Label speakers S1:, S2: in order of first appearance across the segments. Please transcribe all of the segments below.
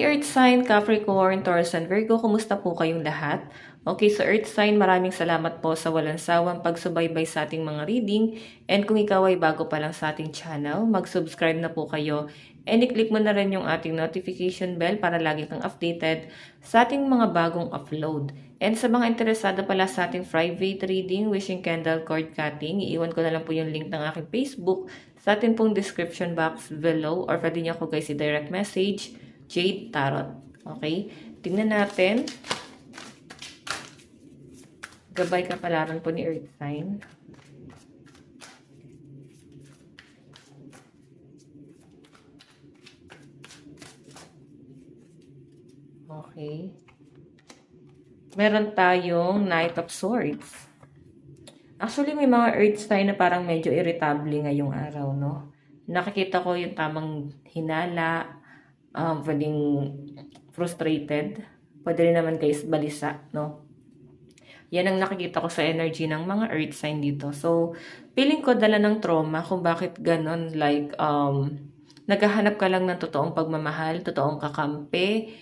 S1: Hi Earth Sign, Capricorn, Taurus, and Virgo. Kumusta po kayong lahat? Okay, so Earth Sign, maraming salamat po sa walang sawang pagsubaybay sa ating mga reading. And kung ikaw ay bago pa lang sa ating channel, mag-subscribe na po kayo. And i-click mo na rin yung ating notification bell para lagi kang updated sa ating mga bagong upload. And sa mga interesado pala sa ating private reading, wishing candle cord cutting, iiwan ko na lang po yung link ng aking Facebook sa ating pong description box below, or pwede niyo ako guys i-direct message, Jade Tarot. Okay? Tingnan natin. Gabay kapalaran po ni Earth Sign. Okay. Meron tayong Knight of Swords. Actually, may mga Earth Sign na parang medyo irritable ngayong araw, no? Nakikita ko yung tamang hinala, pwedeng frustrated. Pwede rin naman guys balisa, no? Yan ang nakikita ko sa energy ng mga Earth Sign dito. So, feeling ko dala ng trauma kung bakit ganon. Like, naghahanap ka lang ng totoong pagmamahal, totoong kakampi.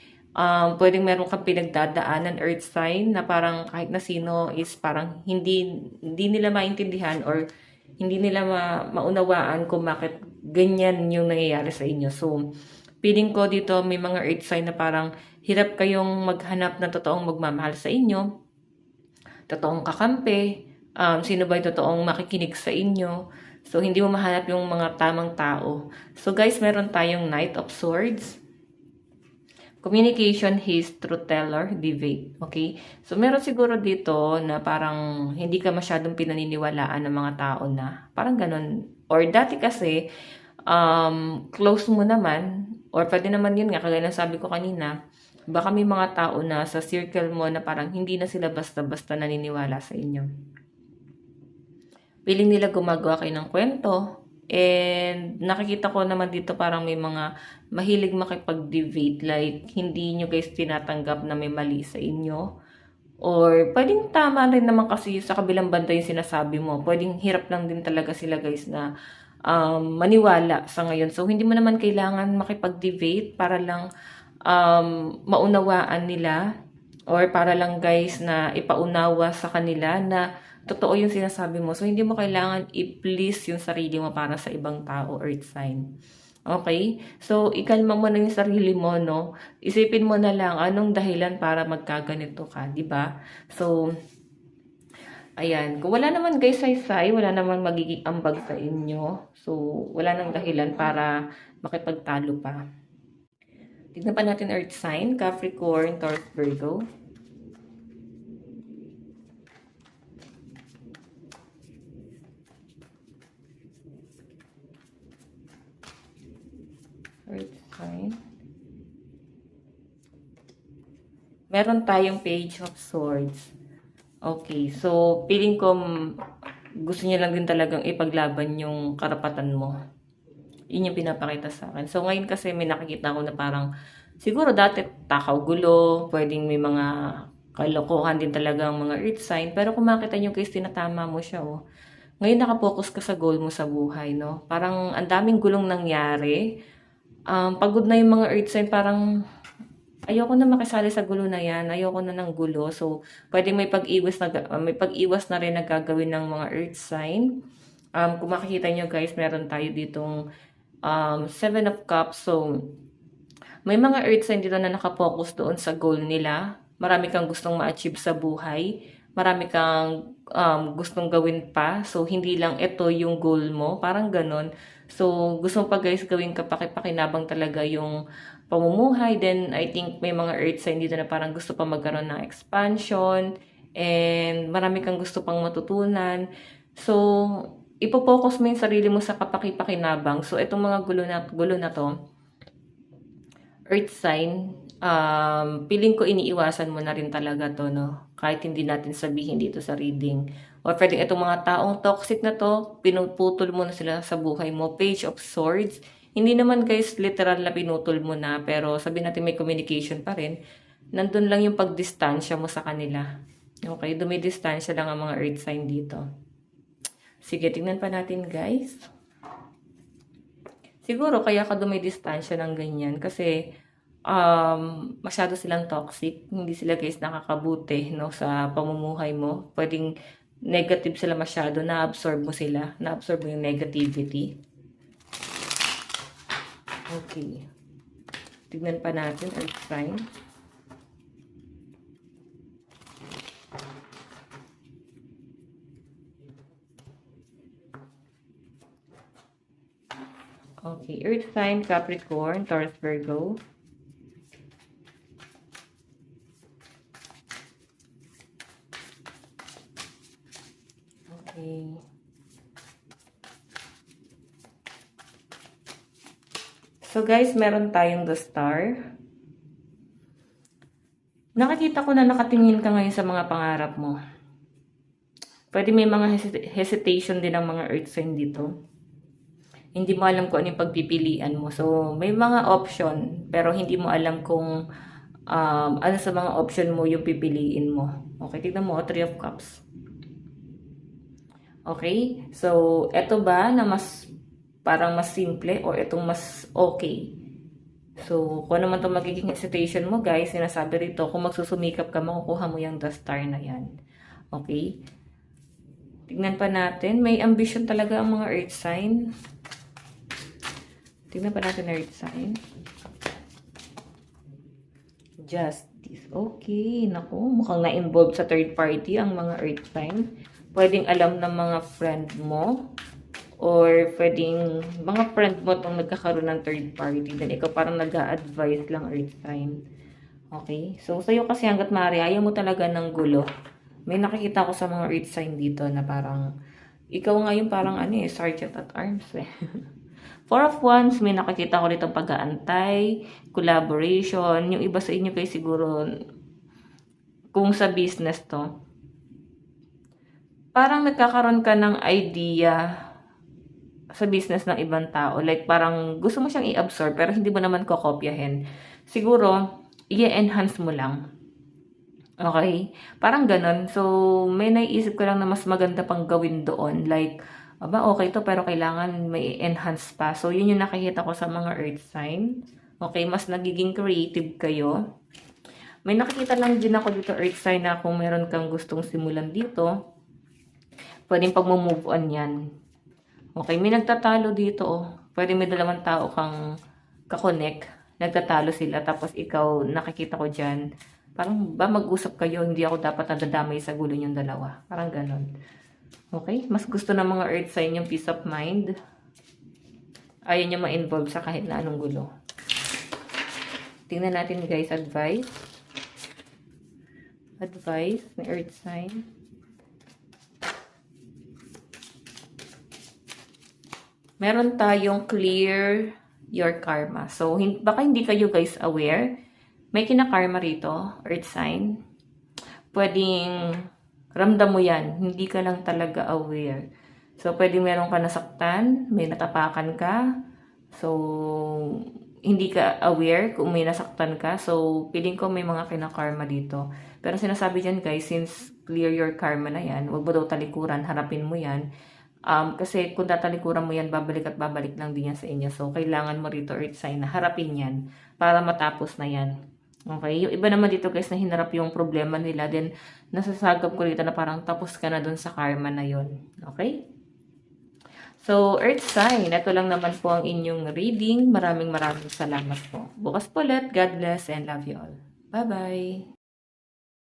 S1: Pwedeng meron kang pinagdadaanan Earth Sign na parang kahit na sino is parang hindi nila maintindihan or hindi nila maunawaan kung bakit ganyan yung nangyayari sa inyo. So, feeling ko dito may mga Earth Sign na parang hirap kayong maghanap ng totoong magmamahal sa inyo, totoong kakampi, sino ba yung totoong makikinig sa inyo. So, hindi mo mahanap yung mga tamang tao. So, guys, meron tayong Knight of Swords. Communication, haste, truth teller, debate. Okay? So, meron siguro dito na parang hindi ka masyadong pinaniniwalaan ng mga tao na parang ganun. Or dati kasi, close mo naman, or pwede naman yun nga, kagaya ng sabi ko kanina, baka may mga tao na sa circle mo na parang hindi na sila basta-basta naniniwala sa inyo. Piling nila gumagawa kayo ng kwento. And nakikita ko naman dito parang may mga mahilig makipag-debate. Like, hindi nyo guys tinatanggap na may mali sa inyo. Or pwedeng tama rin naman kasi sa kabilang banda yung sinasabi mo. Pwedeng hirap lang din talaga sila guys na maniwala sa ngayon. So, hindi mo naman kailangan makipag-debate para lang maunawaan nila, or para lang guys na ipaunawa sa kanila na totoo yung sinasabi mo. So, hindi mo kailangan i-please yung sarili mo para sa ibang tao, Earth Sign. Okay? So, ikalma mo na yung sarili mo, no? Isipin mo na lang anong dahilan para magkaganito ka, di ba? So, ayan. Kung wala naman guys say wala naman magiging ambag sa inyo. So, wala nang dahilan para makipagtalo pa. Tignan pa natin Earth Sign, Capricorn, Taurus, Virgo. Earth Sign. Meron tayong Page of Swords. Okay, so feeling ko gusto niya lang din talagang ipaglaban yung karapatan mo. Yun yung pinapakita sa akin. So ngayon kasi may nakikita ko na parang siguro dati takaw gulo, pwedeng may mga kalokohan din talaga ang mga Earth Sign, pero kung makita nyo guys, tinatama mo siya, oh. Ngayon nakapokus ka sa goal mo sa buhay, no? Parang ang daming gulong nangyari. Pagod na yung mga Earth Sign, parang ayoko na makisali sa gulo na yan. Ayoko na ng gulo. So, pwedeng may pag-iwas na rin na gagawin ng mga Earth Sign. Kung makikita nyo guys, meron tayo ditong Seven of Cups. So, may mga Earth Sign dito na nakapokus doon sa goal nila. Marami kang gustong ma-achieve sa buhay. Marami kang gustong gawin pa. So, hindi lang ito yung goal mo. Parang ganon. So, gusto mo pa guys gawin kapakipakinabang talaga yung pamumuhay. Then, I think may mga Earth Sign dito na parang gusto pa magkaroon ng expansion. And marami kang gusto pang matutunan. So, ipopokus mo yung sarili mo sa kapakipakinabang. So, itong mga gulo na to, Earth Sign, feeling ko iniiwasan mo na rin talaga to, no? Kahit hindi natin sabihin dito sa reading. Or pwedeng itong mga taong toxic na to, pinuputol mo na sila sa buhay mo. Page of Swords. Hindi naman guys literal na pinutol mo na, pero sabi natin may communication pa rin. Nandun lang yung pagdistansya mo sa kanila. Okay, dumidistansya lang ang mga Earth Sign dito. Sige, tingnan pa natin guys. Siguro kaya ka dumidistansya ng ganyan kasi masyado silang toxic. Hindi sila guys nakakabuti, no, sa pamumuhay mo. Pwedeng negative sila masyado, na-absorb mo sila. Na-absorb mo yung negativity. Okay. Tignan pa natin, earth sign. Okay, earth sign, Capricorn, Taurus, Virgo. Okay. So guys, meron tayong the star. Nakikita ko na nakatingin ka ngayon sa mga pangarap mo. Pwede may mga hesitation din ng mga earth sign dito. Hindi mo alam kung ano yung pagpipilian mo. So, may mga option, pero hindi mo alam kung ano sa mga option mo yung pipiliin mo. Okay, tignan mo, Three of Cups. Okay, so, eto ba na mas parang mas simple o itong mas okay? So, kung ano man itong magiging hesitation mo, guys, sinasabi rito, kung magsusumikap ka, makukuha mo yung the star na yan. Okay? Tignan pa natin. May ambition talaga ang mga earth sign. Tignan pa natin earth sign. Justice. Okay. Naku, mukhang na-involved sa third party ang mga earth sign. Pwedeng alam ng mga friend mo. Or pwedeng mga friend mo itong nagkakaroon ng third party. Then ikaw parang nag-a-advise lang earth sign. Okay? So, sa'yo kasi hanggat maaari, ayaw mo talaga ng gulo. May nakikita ko sa mga earth sign dito na parang, ikaw ngayon parang ano eh, sergeant at arms eh. Four of Wands, may nakikita ko dito pag-aantay, collaboration. Yung iba sa inyo kayo siguro, kung sa business to, parang nagkakaroon ka ng idea sa business ng ibang tao. Like, parang gusto mo siyang i-absorb, pero hindi mo naman kokopyahin. Siguro, i-enhance mo lang. Okay? Parang ganun. So, may naiisip ko lang na mas maganda pang gawin doon. Like, aba, okay to, pero kailangan may enhance pa. So, yun yung nakikita ko sa mga earth sign. Okay? Mas nagiging creative kayo. May nakikita lang din ako dito, earth sign, na kung meron kang gustong simulan dito, pwedeng pag-move on yan. Okay, may nagtatalo dito, oh. Pwede may dalawang tao kang kakonek. Nagtatalo sila, tapos ikaw, nakikita ko dyan. Parang ba mag-usap kayo, hindi ako dapat nadadamay sa gulo niyong dalawa. Parang ganon. Okay, mas gusto ng mga earth sign yung peace of mind. Ayaw niya ma-involve sa kahit na anong gulo. Tingnan natin guys, advice. Advice ng earth sign. Meron tayong clear your karma. So, baka hindi kayo guys aware. May kinakarma rito, earth sign. Pwedeng ramdam mo yan. Hindi ka lang talaga aware. So, pwedeng meron ka nasaktan, may natapakan ka. So, hindi ka aware kung may nasaktan ka. So, piling ko may mga kinakarma dito. Pero sinasabi dyan guys, since clear your karma na yan, huwag mo daw talikuran, harapin mo yan. Kasi kung tatalikuran mo yan, babalik at babalik lang din yan sa inyo. So, kailangan mo rito earth sign na harapin yan para matapos na yan. Okay? Yung iba naman dito guys na hinarap yung problema nila, then nasasagap ko rito na parang tapos ka na dun sa karma na yon. Okay? So, earth sign, ito lang naman po ang inyong reading. Maraming salamat po. Bukas po ulit. God bless and love you all. Bye-bye!